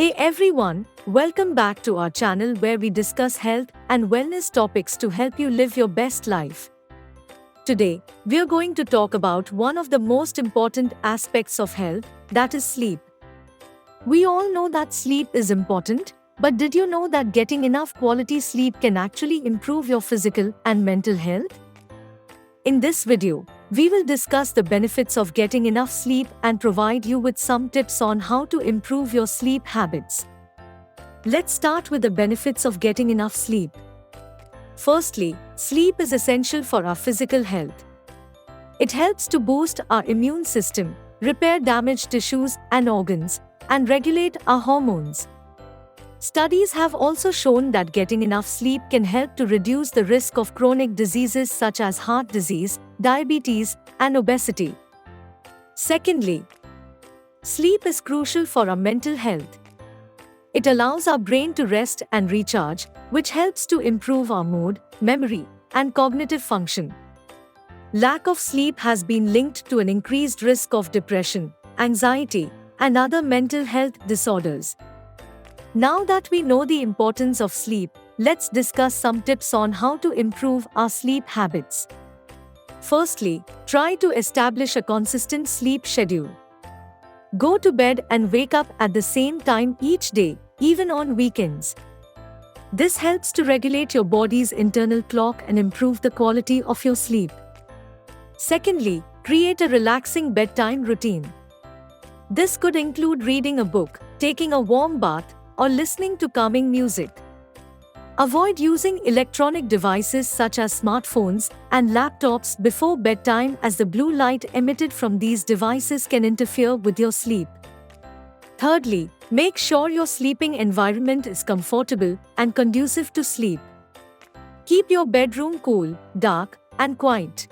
Hey everyone, welcome back to our channel where we discuss health and wellness topics to help you live your best life. Today, we are going to talk about one of the most important aspects of health, that is sleep. We all know that sleep is important, but did you know that getting enough quality sleep can actually improve your physical and mental health? In this video, we will discuss the benefits of getting enough sleep and provide you with some tips on how to improve your sleep habits. Let's start with the benefits of getting enough sleep. Firstly, sleep is essential for our physical health. It helps to boost our immune system, repair damaged tissues and organs, and regulate our hormones. Studies have also shown that getting enough sleep can help to reduce the risk of chronic diseases such as heart disease, diabetes, and obesity. Secondly, sleep is crucial for our mental health. It allows our brain to rest and recharge, which helps to improve our mood, memory, and cognitive function. Lack of sleep has been linked to an increased risk of depression, anxiety, and other mental health disorders. Now that we know the importance of sleep, let's discuss some tips on how to improve our sleep habits. Firstly, try to establish a consistent sleep schedule. Go to bed and wake up at the same time each day, even on weekends. This helps to regulate your body's internal clock and improve the quality of your sleep. Secondly, create a relaxing bedtime routine. This could include reading a book, taking a warm bath, or listening to calming music. Avoid using electronic devices such as smartphones and laptops before bedtime, as the blue light emitted from these devices can interfere with your sleep. Thirdly, make sure your sleeping environment is comfortable and conducive to sleep. Keep your bedroom cool, dark, and quiet.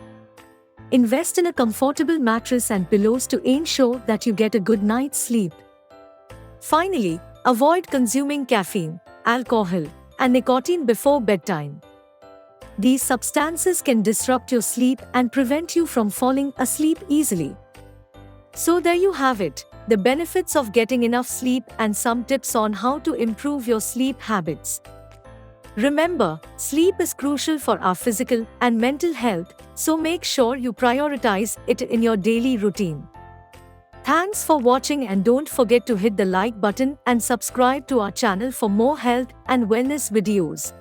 Invest in a comfortable mattress and pillows to ensure that you get a good night's sleep. Finally, avoid consuming caffeine, alcohol, and nicotine before bedtime. These substances can disrupt your sleep and prevent you from falling asleep easily. So there you have it, the benefits of getting enough sleep and some tips on how to improve your sleep habits. Remember, sleep is crucial for our physical and mental health, so make sure you prioritize it in your daily routine. Thanks for watching, and don't forget to hit the like button and subscribe to our channel for more health and wellness videos.